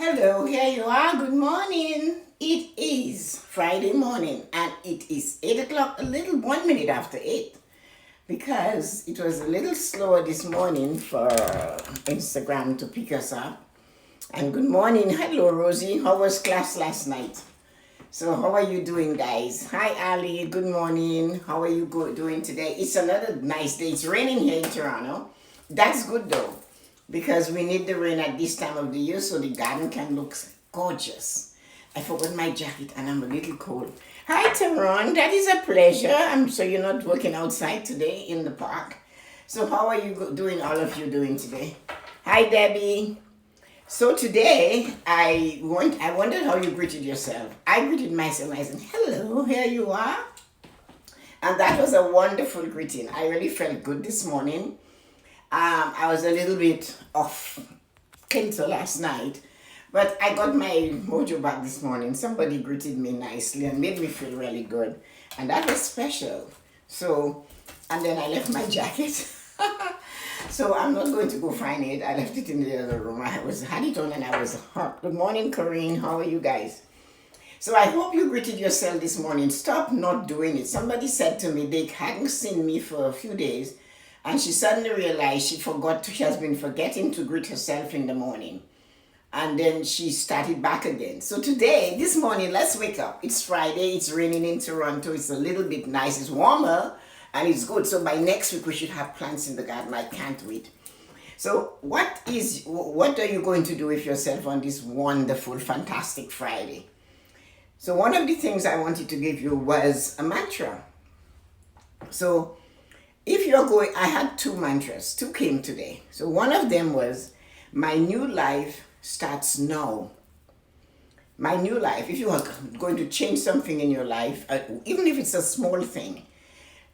Hello, here you are. Good morning. It is Friday morning and it is 8 o'clock, a little 1 minute after 8 because it was a little slower this morning for Instagram to pick us up. And good morning. Hello, Rosie. How was class last night? So, how are you doing, guys? Hi, Ali. Good morning. How are you doing today? It's another nice day. It's raining here in Toronto. That's good though, because we need the rain at this time of the year so the garden can look gorgeous. I forgot my jacket and I'm a little cold. Hi, Teron. That is a pleasure. I'm sure you're not working outside today in the park. So, how are you doing? All of you doing today? Hi, Debbie. So today, I wondered how you greeted yourself. I greeted myself. I said, "Hello, here you are," and that was a wonderful greeting. I really felt good this morning. I was a little bit off kilter last night, but I got my mojo back this morning. Somebody greeted me nicely and made me feel really good, and that was special. So, and then I left my jacket. So I'm not going to go find it. I left it in the other room. Had it on and I was hot. Good morning, Corinne. How are you guys? So I hope you greeted yourself this morning. Stop not doing it. Somebody said to me they hadn't seen me for a few days, and she suddenly realized she has been forgetting to greet herself in the morning. And then she started back again. So today, this morning, let's wake up. It's Friday. It's raining in Toronto. It's a little bit nice. It's warmer and it's good. So by next week, we should have plants in the garden. I can't wait. So what are you going to do with yourself on this wonderful, fantastic Friday? So one of the things I wanted to give you was a mantra. So if you're going, I had two mantras, two came today. So one of them was, my new life starts now. My new life, if you are going to change something in your life, even if it's a small thing,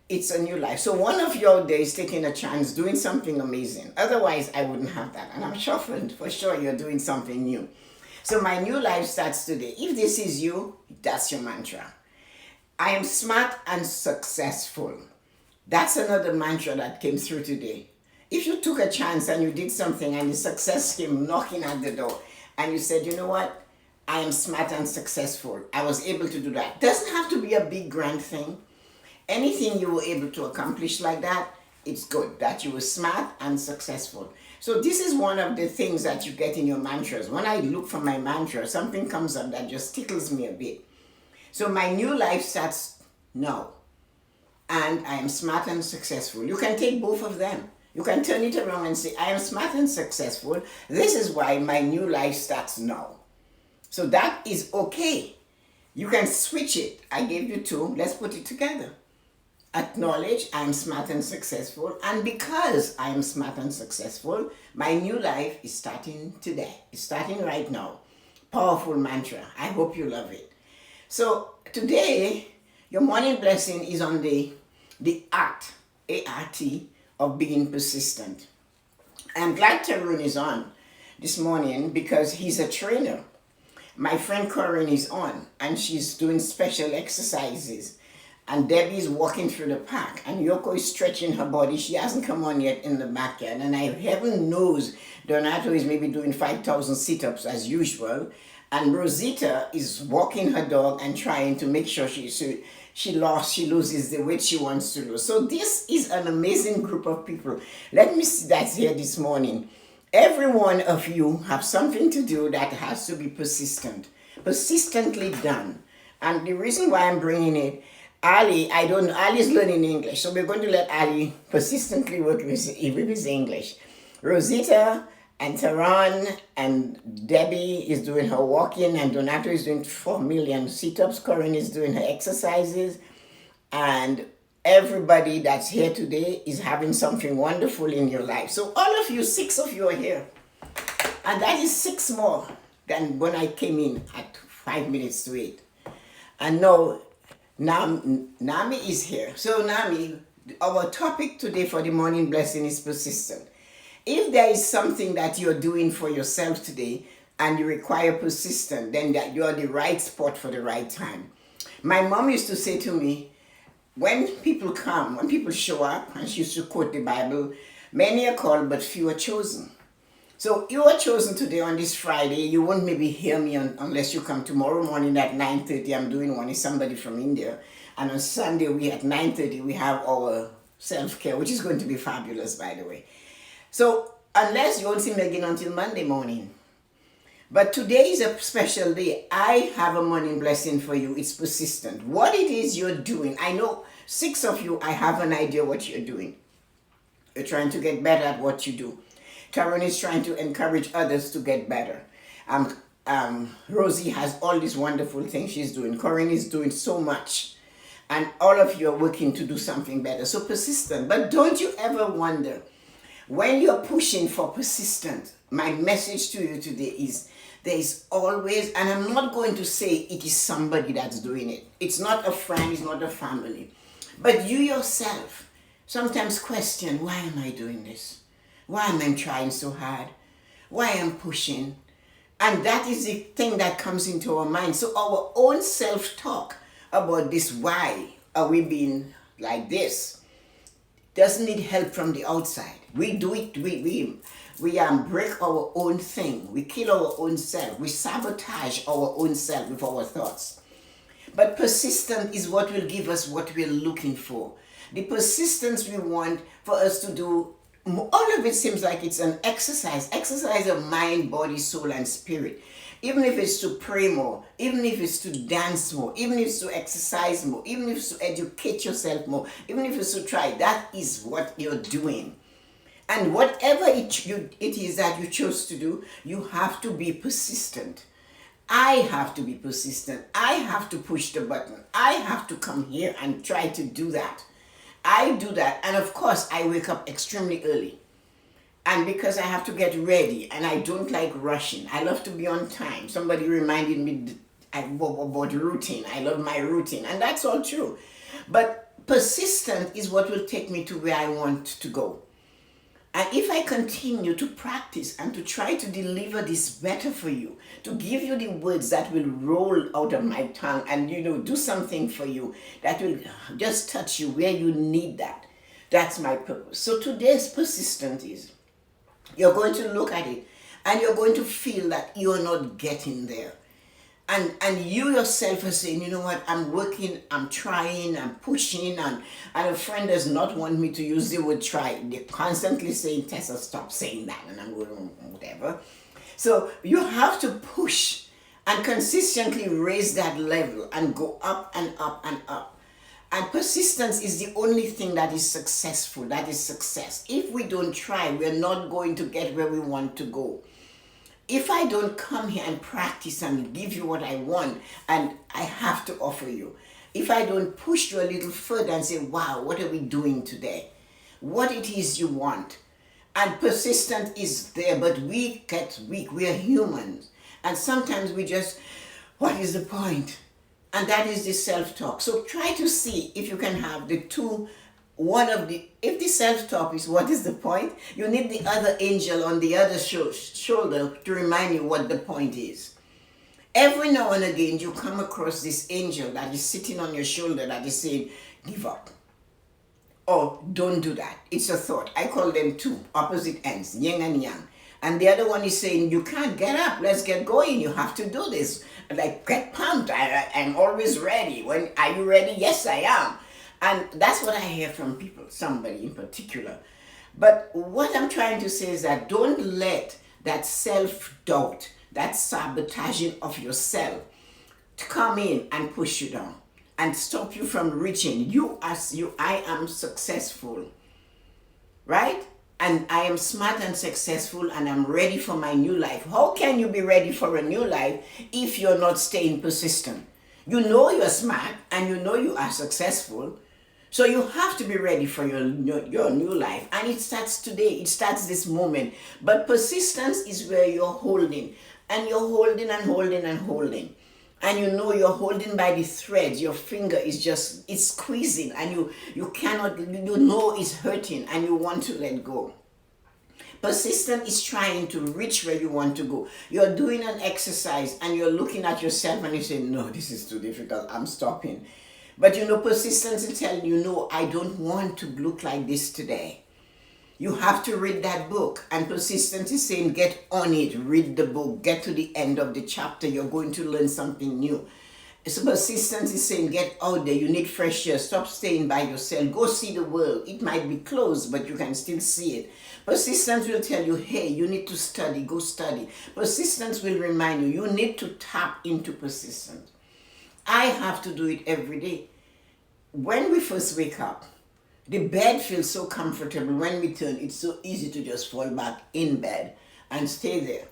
it's a new life. So one of your days taking a chance, doing something amazing. Otherwise, I wouldn't have that. And I'm shuffled for sure you're doing something new. So my new life starts today. If this is you, that's your mantra. I am smart and successful. That's another mantra that came through today. If you took a chance and you did something and the success came knocking at the door and you said, you know what? I am smart and successful. I was able to do that. Doesn't have to be a big grand thing. Anything you were able to accomplish like that, it's good that you were smart and successful. So this is one of the things that you get in your mantras. When I look for my mantra, something comes up that just tickles me a bit. So my new life starts now. And I am smart and successful. You can take both of them. You can turn it around and say, I am smart and successful. This is why my new life starts now. So that is okay. You can switch it. I gave you two. Let's put it together. Acknowledge I am smart and successful. And because I am smart and successful, my new life is starting today. It's starting right now. Powerful mantra. I hope you love it. So today, your morning blessing is on the art, A-R-T, of being persistent. I'm glad Tarun is on this morning because he's a trainer. My friend Corinne is on and she's doing special exercises. And Debbie is walking through the park and Yoko is stretching her body. She hasn't come on yet in the backyard. And heaven knows Donato is maybe doing 5,000 sit-ups as usual. And Rosita is walking her dog and trying to make sure she loses the weight she wants to lose. So this is an amazing group of people. Let me see that's here this morning. Every one of you have something to do that has to be persistent, persistently done. And the reason why I'm bringing it, Ali, I don't know, Ali's learning English, so we're going to let Ali persistently work with his English. Rosita and Taran and Debbie is doing her walking, and Donato is doing 4 million sit-ups. Corinne is doing her exercises. And everybody that's here today is having something wonderful in your life. So all of you, 6 of you are here. And that is 6 more than when I came in at 5 minutes to 8. And now, Nami is here. So Nami, our topic today for the morning blessing is persistent. If there is something that you're doing for yourself today and you require persistence, then that you're the right spot for the right time. My mom used to say to me, when people show up, and she used to quote the Bible, many are called but few are chosen. So you are chosen today on this Friday. You won't maybe hear me unless you come tomorrow morning at 9:30. I'm doing one. Is somebody from India. And on Sunday, we at 9:30, we have our self-care, which is going to be fabulous, by the way. So unless you won't see me again until Monday morning. But today is a special day. I have a morning blessing for you. It's persistent. What it is you're doing, I know 6 of you, I have an idea what you're doing. You're trying to get better at what you do. Taryn is trying to encourage others to get better. Rosie has all these wonderful things she's doing. Corinne is doing so much. And all of you are working to do something better. So persistent. But don't you ever wonder, when you're pushing for persistent, my message to you today is there is always, and I'm not going to say it is somebody that's doing it. It's not a friend, it's not a family. But you yourself sometimes question, why am I doing this? Why am I trying so hard? Why am I pushing? And that is the thing that comes into our mind. So our own self-talk about this, why are we being like this, doesn't need help from the outside. We do it, we break our own thing. We kill our own self. We sabotage our own self with our thoughts. But persistence is what will give us what we're looking for. The persistence we want for us to do, all of it seems like it's an exercise of mind, body, soul, and spirit. Even if it's to pray more, even if it's to dance more, even if it's to exercise more, even if it's to educate yourself more, even if it's to try, that is what you're doing. And whatever it is that you chose to do, you have to be persistent. I have to be persistent. I have to push the button. I have to come here and try to do that. I do that. And of course, I wake up extremely early. And because I have to get ready and I don't like rushing, I love to be on time. Somebody reminded me about routine. I love my routine. And that's all true. But persistent is what will take me to where I want to go. And if I continue to practice and to try to deliver this better for you, to give you the words that will roll out of my tongue and, do something for you that will just touch you where you need that, that's my purpose. So today's persistence is, you're going to look at it and you're going to feel that you're not getting there. And you yourself are saying, you know what, I'm working, I'm trying, I'm pushing, and a friend does not want me to use the word try. They're constantly saying, Tessa, stop saying that. And I'm going, whatever. So you have to push and consistently raise that level and go up and up and up. And persistence is the only thing that is successful, that is success. If we don't try, we're not going to get where we want to go. If I don't come here and practice and give you what I want and I have to offer you, if I don't push you a little further and say, wow, what are we doing today? What it is you want. And persistence is there, but we get weak. We are humans. And sometimes we just, what is the point? And that is the self-talk. So try to see if you can have the two. If the self-talk is what is the point, you need the other angel on the other shoulder to remind you what the point is. Every now and again, you come across this angel that is sitting on your shoulder that is saying, give up. Or don't do that. It's a thought. I call them two opposite ends, yin and yang. And the other one is saying, you can't get up. Let's get going. You have to do this. Like, get pumped. I'm always ready. Are you ready? Yes, I am. And that's what I hear from people, somebody in particular. But what I'm trying to say is that don't let that self-doubt, that sabotaging of yourself, to come in and push you down and stop you from reaching. I am successful, right? And I am smart and successful and I'm ready for my new life. How can you be ready for a new life if you're not staying persistent? You know you're smart and you know you are successful. So you have to be ready for your new life. And it starts today. It starts this moment. But persistence is where you're holding. And you're holding and holding and holding. And you know you're holding by the threads. Your finger is it's squeezing. And you cannot, you know it's hurting. And you want to let go. Persistence is trying to reach where you want to go. You're doing an exercise and you're looking at yourself and you say, no, this is too difficult. I'm stopping. But persistence is telling you, no, I don't want to look like this today. You have to read that book. And persistence is saying, get on it, read the book, get to the end of the chapter. You're going to learn something new. So persistence is saying, get out there. You need fresh air. Stop staying by yourself. Go see the world. It might be closed, but you can still see it. Persistence will tell you, hey, you need to study. Go study. Persistence will remind you, you need to tap into persistence. I have to do it every day. When we first wake up, the bed feels so comfortable. When we turn, it's so easy to just fall back in bed and stay there.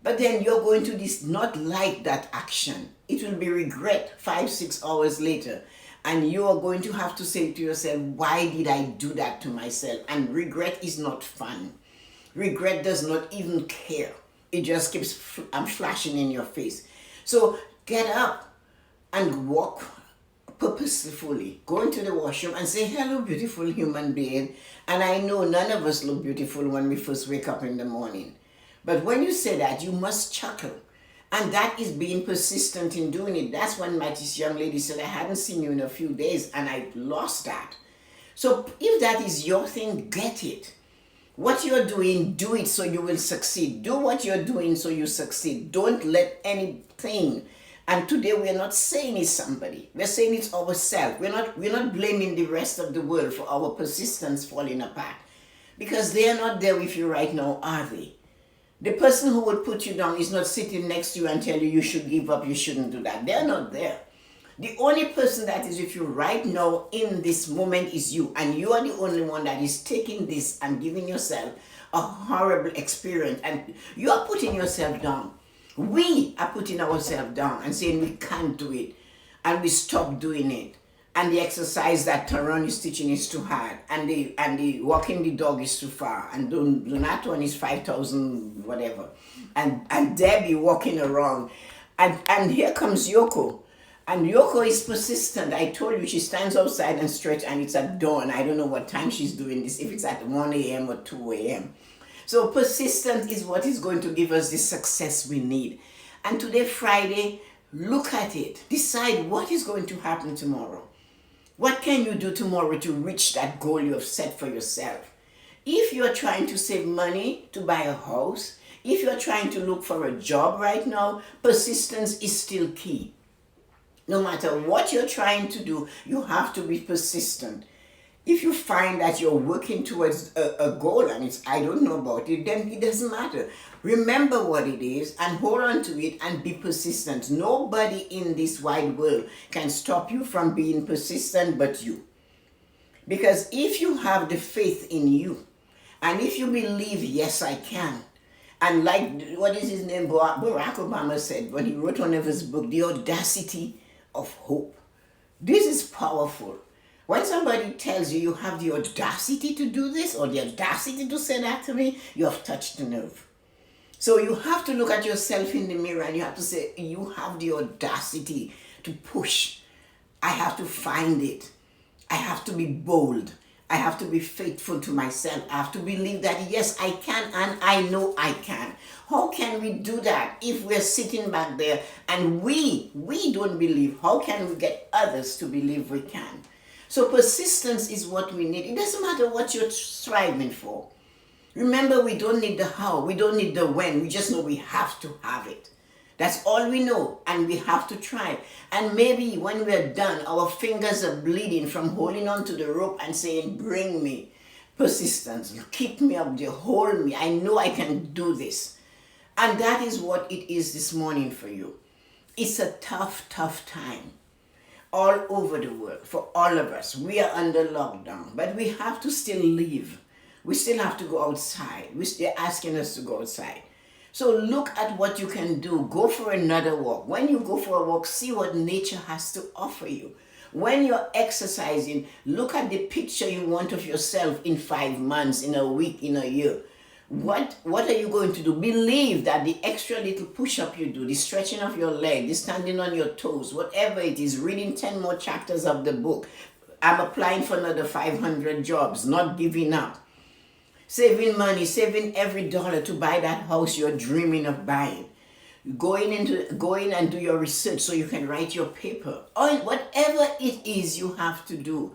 But then you're going to not like that action. It will be regret 5-6 hours later. And you are going to have to say to yourself, why did I do that to myself? And regret is not fun. Regret does not even care. It just keeps flashing in your face. So get up and walk purposefully. Go into the washroom and say, hello, beautiful human being. And I know none of us look beautiful when we first wake up in the morning. But when you say that, you must chuckle. And that is being persistent in doing it. That's when this young lady said, I hadn't seen you in a few days and I lost that. So if that is your thing, get it. What you're doing, do it so you will succeed. Do what you're doing so you succeed. Don't let anything. And today we're not saying it's somebody. We're saying it's ourselves. We're not blaming the rest of the world for our persistence falling apart. Because they are not there with you right now, are they? The person who would put you down is not sitting next to you and tell you should give up, you shouldn't do that. They're not there. The only person that is with you right now in this moment is you. And you are the only one that is taking this and giving yourself a horrible experience. And you are putting yourself down. We are putting ourselves down and saying we can't do it. And we stop doing it. And the exercise that Taron is teaching is too hard. And the walking the dog is too far. And that one is 5,000 whatever. And Debbie walking around. And here comes Yoko. And Yoko is persistent. I told you she stands outside and stretch and it's at dawn. I don't know what time she's doing this, if it's at 1 a.m. or 2 a.m. So persistence is what is going to give us the success we need. And today, Friday, look at it. Decide what is going to happen tomorrow. What can you do tomorrow to reach that goal you have set for yourself? If you're trying to save money to buy a house, if you're trying to look for a job right now, persistence is still key. No matter what you're trying to do, you have to be persistent. If you find that you're working towards a goal and it's, I don't know about it, then it doesn't matter. Remember what it is and hold on to it and be persistent. Nobody in this wide world can stop you from being persistent but you. Because if you have the faith in you and if you believe, yes, I can. And like, what is his name? Barack Obama said when he wrote one of his books, The Audacity of Hope. This is powerful. When somebody tells you you have the audacity to do this or the audacity to say that to me, you have touched the nerve. So you have to look at yourself in the mirror and you have to say, you have the audacity to push. I have to find it. I have to be bold. I have to be faithful to myself. I have to believe that, yes, I can and I know I can. How can we do that if we're sitting back there and we don't believe? How can we get others to believe we can? So persistence is what we need. It doesn't matter what you're striving for. Remember, we don't need the how, we don't need the when, we just know we have to have it. That's all we know, and we have to try. And maybe when we're done, our fingers are bleeding from holding on to the rope and saying, bring me. Persistence, keep me up there, hold me, I know I can do this. And that is what it is this morning for you. It's a tough, tough time. All over the world, for all of us. We are under lockdown, but we have to still live. We still have to go outside. They're asking us to go outside. So look at what you can do. Go for another walk. When you go for a walk, see what nature has to offer you. When you're exercising, look at the picture you want of yourself in 5 months, in a week, in a year. What are you going to do? Believe that the extra little push-up you do, the stretching of your leg, the standing on your toes, whatever it is, reading 10 more chapters of the book. I'm applying for another 500 jobs, not giving up. Saving money, saving every dollar to buy that house you're dreaming of buying. Go in and do your research so you can write your paper. Or whatever it is you have to do.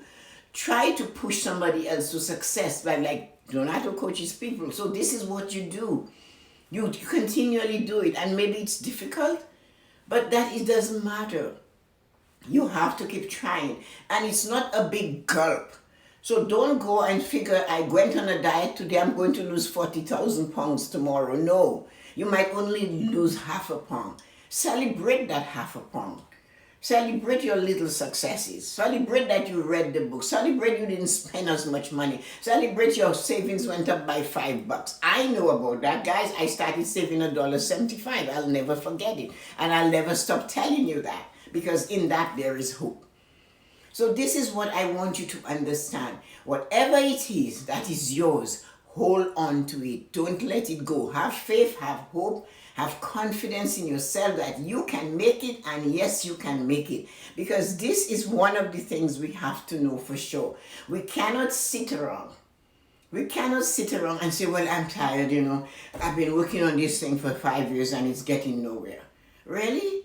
Try to push somebody else to success by like Donato coaches people. So this is what you do. You continually do it, and maybe it's difficult, but that it doesn't matter. You have to keep trying, and it's not a big gulp. So don't go and figure, I went on a diet today, I'm going to lose 40,000 pounds tomorrow. No, you might only lose half a pound. Celebrate that half a pound. Celebrate your little successes. Celebrate that you read the book. Celebrate you didn't spend as much money. Celebrate your savings went up by $5. I know about that, guys. I started saving $1.75. I'll never forget it. And I'll never stop telling you that, because in that there is hope. So this is what I want you to understand. Whatever it is that is yours, hold on to it. Don't let it go. Have faith, have hope, have confidence in yourself that you can make it, and yes, you can make it. Because this is one of the things we have to know for sure. We cannot sit around. We cannot sit around and say, well, I'm tired, I've been working on this thing for 5 years and it's getting nowhere. Really?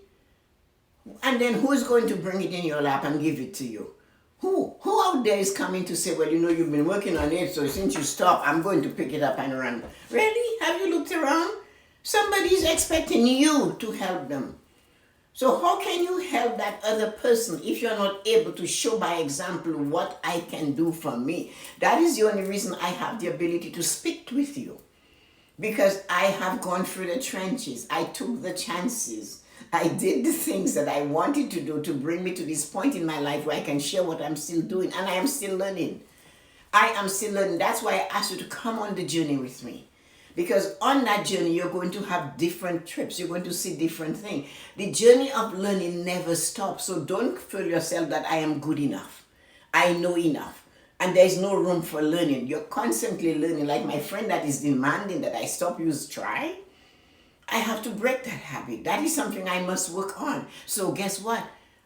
And then who's going to bring it in your lap and give it to you? Who out there is coming to say, well, you've been working on it, so since you stop, I'm going to pick it up and run. Really? Have you looked around? Somebody's expecting you to help them. So how can you help that other person if you're not able to show by example what I can do for me? That is the only reason I have the ability to speak with you. Because I have gone through the trenches. I took the chances. I did the things that I wanted to do to bring me to this point in my life where I can share what I'm still doing. And I am still learning. I am still learning. That's why I asked you to come on the journey with me. Because on that journey, you're going to have different trips. You're going to see different things. The journey of learning never stops. So don't feel yourself that I am good enough. I know enough. And there's no room for learning. You're constantly learning. Like my friend that is demanding that I stop use try. I have to break that habit. That is something I must work on. So guess what?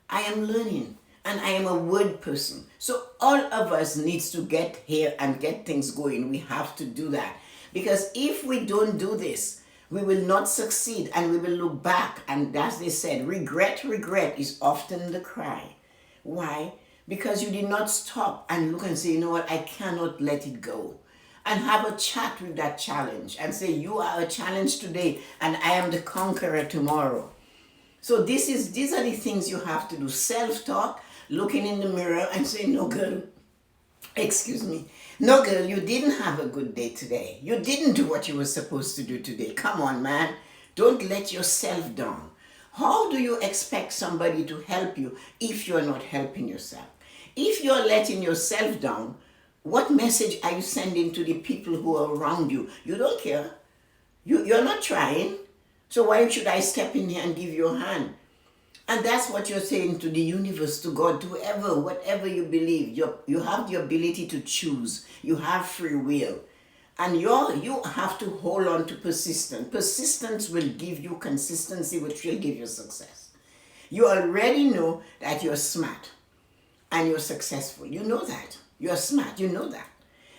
I am learning. And I am a word person. So all of us needs to get here and get things going. We have to do that. Because if we don't do this, we will not succeed and we will look back. And as they said, regret is often the cry. Why? Because you did not stop and look and say, you know what, I cannot let it go. And have a chat with that challenge and say, you are a challenge today and I am the conqueror tomorrow. So these are the things you have to do. Self-talk, looking in the mirror and saying, no girl, no girl, you didn't have a good day today. You didn't do what you were supposed to do today. Come on, man. Don't let yourself down. How do you expect somebody to help you if you're not helping yourself? If you're letting yourself down, what message are you sending to the people who are around you? You don't care. You're not trying. So why should I step in here and give you a hand? And that's what you're saying to the universe, to God, to whoever, whatever you believe. You have the ability to choose. You have free will. And you have to hold on to persistence. Persistence will give you consistency, which will give you success. You already know that you're smart and you're successful. You know that. You're smart. You know that.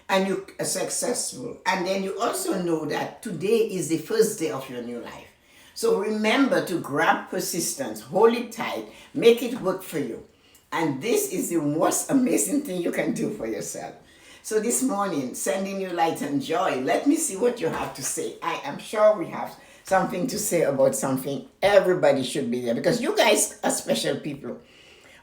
And you are successful. And then you also know that today is the first day of your new life. So remember to grab persistence, hold it tight, make it work for you. And this is the most amazing thing you can do for yourself. So this morning, sending you light and joy. Let me see what you have to say. I am sure we have something to say about something. Everybody should be there because you guys are special people.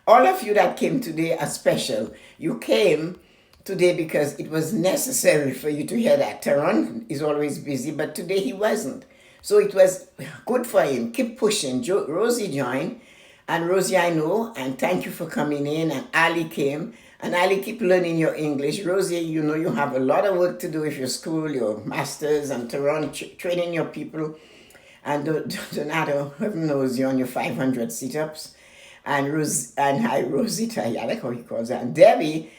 All of you that came today are special. You came today because it was necessary for you to hear that. Taron is always busy, but today he wasn't. So it was good for him. Keep pushing. Rosie joined. And Rosie, I know. And thank you for coming in. And Ali came. And Ali, keep learning your English. Rosie, you know you have a lot of work to do with your school, your masters, and Taron, training your people. And Donato, heaven knows you're on your 500 sit-ups. And hi, Rosita, I like how he calls her. And Debbie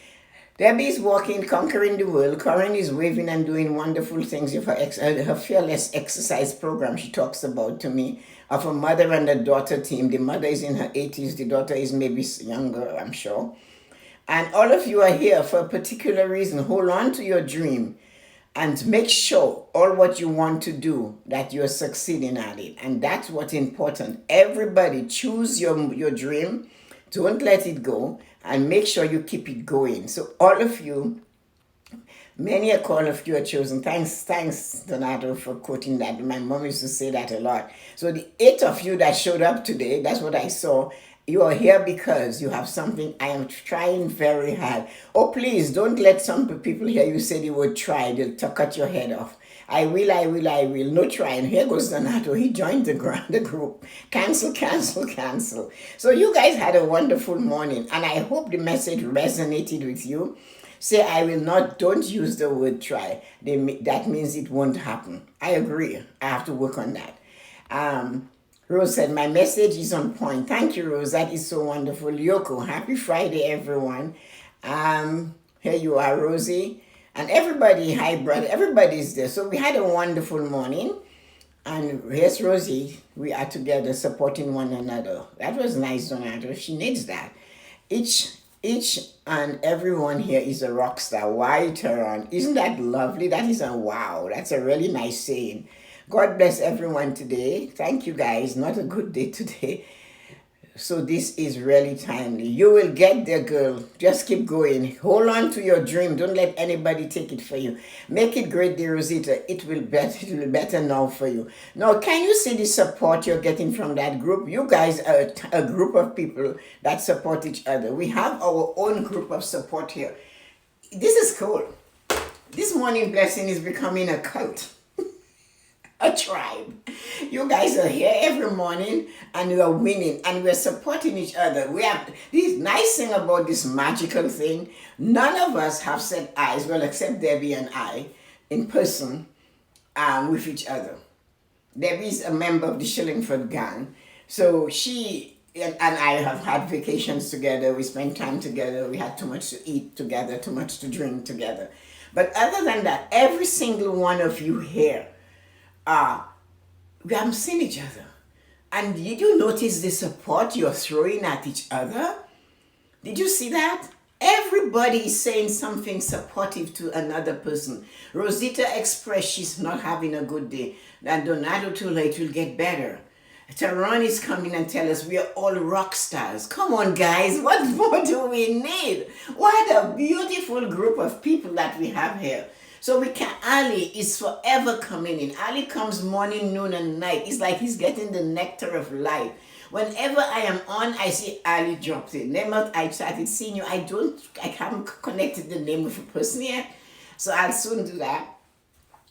is walking, conquering the world. Corinne is waving and doing wonderful things with her fearless exercise program she talks about to me of a mother and a daughter team. The mother is in her 80s. The daughter is maybe younger, I'm sure. And all of you are here for a particular reason. Hold on to your dream and make sure all what you want to do that you're succeeding at it. And that's what's important. Everybody choose your dream. Don't let it go. And make sure you keep it going. So all of you, Many a call of you are chosen. Thanks, Donato, for quoting that. My mom used to say that a lot. So the 8 of you that showed up today, that's what I saw. You are here because you have something. I am trying very hard. Oh, please don't let some people hear you say the word try. They'll cut your head off. I will, I will, I will. No trying. Here goes Donato. He joined the group. Cancel, cancel, cancel. So you guys had a wonderful morning, and I hope the message resonated with you. Say, I will not, don't use the word try. That means it won't happen. I agree. I have to work on that. Rose said, my message is on point. Thank you, Rose. That is so wonderful. Yoko, happy Friday, everyone. Here you are, Rosie. And everybody, hi, brother. Everybody's there. So we had a wonderful morning. And here's Rosie. We are together supporting one another. That was nice, Donato. She needs that. Each and everyone here is a rock star. Why, Tehran? Isn't that lovely? That is a wow. That's a really nice saying. God bless everyone today. Thank you, guys. Not a good day today. So this is really timely. You will get there, girl. Just keep going. Hold on to your dream. Don't let anybody take it for you. Make it great, dear Rosita. It will be better now for you. Now, can you see the support you're getting from that group? You guys are a group of people that support each other. We have our own group of support here. This is cool. This morning blessing is becoming a cult. A tribe. You guys are here every morning and you are winning and we're supporting each other. We have this nice thing about this magical thing. None of us have set eyes, well, except Debbie and I, in person with each other. Debbie is a member of the Shillingford gang. So she and I have had vacations together. We spent time together. We had too much to eat together, too much to drink together. But other than that, every single one of you here, we haven't seen each other. And did you notice the support you're throwing at each other? Did you see that? Everybody is saying something supportive to another person. Rosita expressed she's not having a good day. And Donato told her it will get better. Tehran is coming and tell us we are all rock stars. Come on, guys. What more do we need? What a beautiful group of people that we have here. So Ali is forever coming in. Ali comes morning, noon, and night. It's like he's getting the nectar of life. Whenever I am on, I see Ali drops in. Then I started seeing you. I haven't connected the name of a person yet. So I'll soon do that.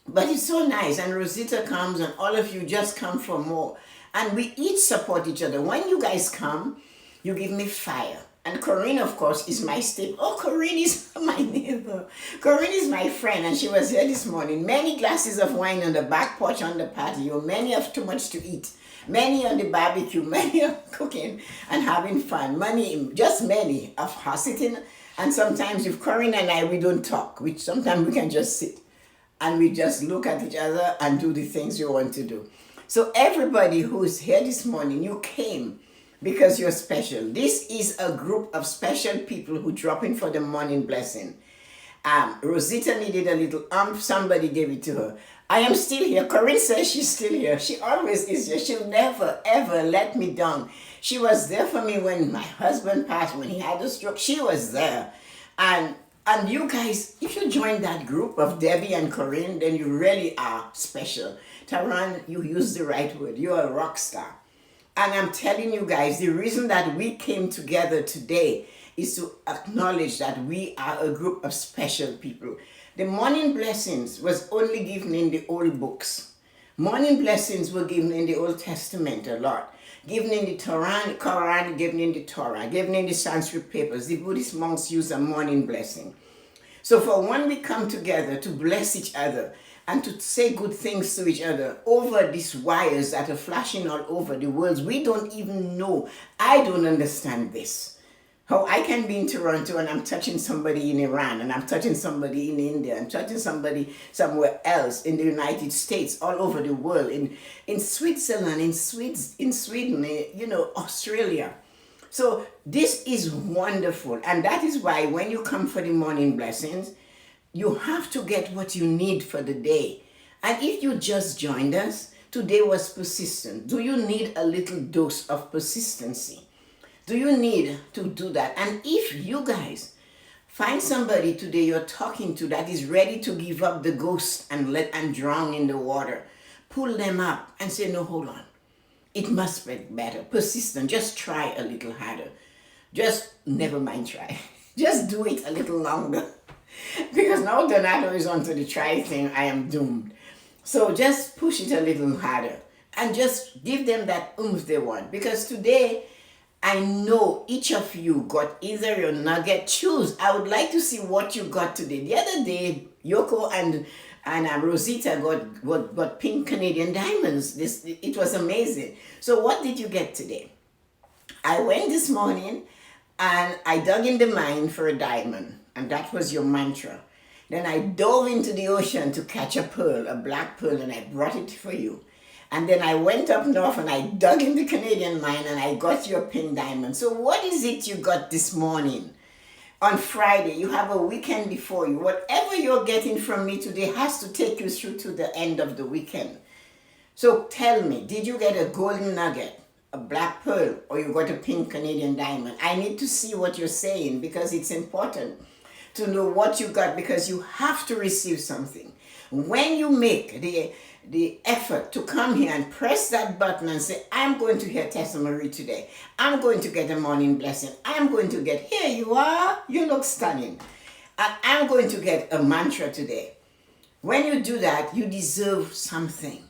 But it's so nice. And Rosita comes and all of you just come for more. And we each support each other. When you guys come, you give me fire. And Corinne, of course, is my staple. Oh, Corinne is my neighbor. Corinne is my friend, and she was here this morning. Many glasses of wine on the back porch on the patio. Many of too much to eat. Many on the barbecue. Many of cooking and having fun. Just many of her sitting. And sometimes with Corinne and I, we don't talk. Sometimes we can just sit. And we just look at each other and do the things we want to do. So everybody who's here this morning, you came because you're special. This is a group of special people who drop in for the morning blessing. Rosita needed a little somebody gave it to her. I am still here. Corinne says she's still here. She always is here. She'll never, ever let me down. She was there for me when my husband passed, when he had a stroke. She was there. And you guys, if you join that group of Debbie and Corinne, then you really are special. Tehran, you used the right word. You're a rock star. And I'm telling you guys, the reason that we came together today is to acknowledge that we are a group of special people. The morning blessings was only given in the old books. Morning blessings were given in the Old Testament a lot. Given in the Quran, given in the Torah, given in the Sanskrit papers. The Buddhist monks use a morning blessing. So for when we come together to bless each other, and to say good things to each other over these wires that are flashing all over the world. We don't even know. I don't understand this. How I can be in Toronto and I'm touching somebody in Iran and I'm touching somebody in India and touching somebody somewhere else in the United States, all over the world, in Switzerland, in Sweden, Australia. So this is wonderful. And that is why when you come for the morning blessings, you have to get what you need for the day. And if you just joined us, today was persistent. Do you need a little dose of persistency? Do you need to do that? And if you guys Find somebody today you're talking to that is ready to give up the ghost and drown in the water. Pull them up and say, no, hold on. It must be better. Persistent. Just try a little harder. Just never mind try. Just do it a little longer. Because now Donato is onto the try thing, I am doomed. So just push it a little harder and just give them that oomph they want. Because today, I know each of you got either your nugget. Choose. I would like to see what you got today. The other day, Yoko and Rosita got pink Canadian diamonds. It was amazing. So what did you get today? I went this morning and I dug in the mine for a diamond. And that was your mantra. Then I dove into the ocean to catch a pearl, a black pearl, and I brought it for you. And then I went up north and I dug in the Canadian mine and I got your pink diamond. So what is it you got this morning? On Friday, you have a weekend before you. Whatever you're getting from me today has to take you through to the end of the weekend. So tell me, did you get a golden nugget, a black pearl, or you got a pink Canadian diamond? I need to see what you're saying because it's important to know what you got, because you have to receive something. When you make the effort to come here and press that button and say, I'm going to hear Tessa-Marie today. I'm going to get a morning blessing. I'm going to get, here you are, you look stunning. And I'm going to get a mantra today. When you do that, you deserve something.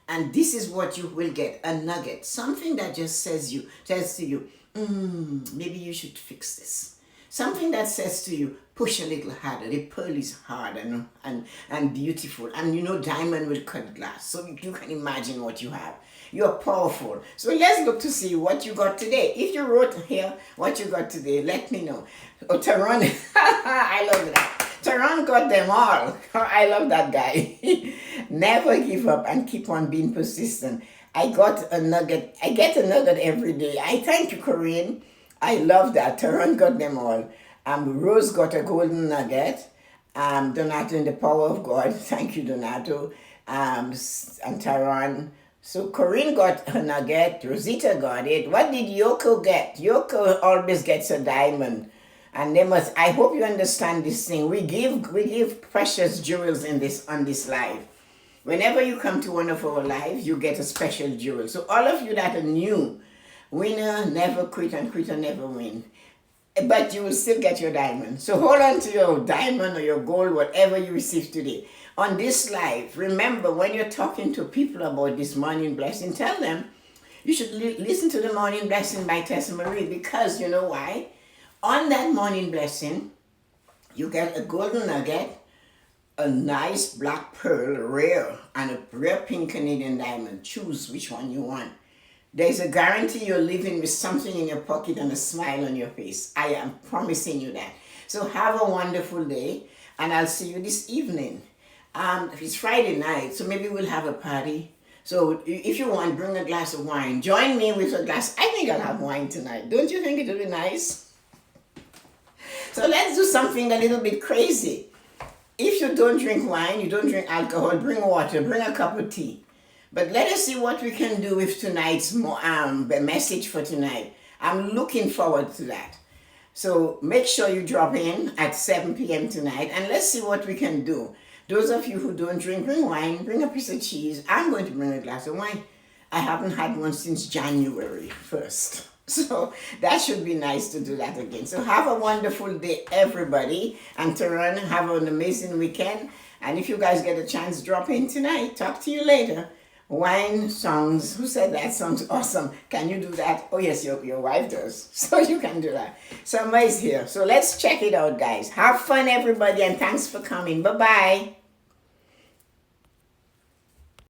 And this is what you will get, a nugget. Something that just says to you, maybe you should fix this. Something that says to you, push a little harder. The pearl is hard and beautiful. And you know, diamond will cut glass. So you can imagine what you have. You're powerful. So let's look to see what you got today. If you wrote here what you got today, let me know. Oh, Taron, I love that. Taron got them all. I love that guy. Never give up and keep on being persistent. I got a nugget. I get a nugget every day. I thank you, Corinne. I love that. Taron got them all. Rose got a golden nugget. Donato in the power of God. Thank you, Donato. And Taron. So Corinne got a nugget. Rosita got it. What did Yoko get? Yoko always gets a diamond. And they must. I hope you understand this thing. We give precious jewels on this live. Whenever you come to one of our lives, you get a special jewel. So all of you that are new, winner never quit and quitter never win. But you will still get your diamond. So hold on to your diamond or your gold, whatever you receive today. On this live, remember when you're talking to people about this morning blessing, tell them you should listen to the morning blessing by Tessa-Marie, because you know why? On that morning blessing, you get a golden nugget, a nice black pearl, rare, and a rare pink Canadian diamond. Choose which one you want. There's a guarantee you're living with something in your pocket and a smile on your face. I am promising you that. So have a wonderful day, and I'll see you this evening. It's Friday night, so maybe we'll have a party. So if you want, bring a glass of wine. Join me with a glass. I think I'll have wine tonight. Don't you think it will be nice? So let's do something a little bit crazy. If you don't drink wine, you don't drink alcohol, bring water, bring a cup of tea. But let us see what we can do with tonight's message for tonight. I'm looking forward to that. So make sure you drop in at 7 p.m. tonight, and let's see what we can do. Those of you who don't drink, bring wine, bring a piece of cheese. I'm going to bring a glass of wine. I haven't had one since January 1st. So that should be nice to do that again. So have a wonderful day, everybody. And Taran, have an amazing weekend. And if you guys get a chance, drop in tonight. Talk to you later. Wine songs. Who said that sounds awesome? Can you do that? Oh yes, your wife does. So you can do that. Summer is here. So let's check it out, guys. Have fun, everybody, and thanks for coming. Bye-bye.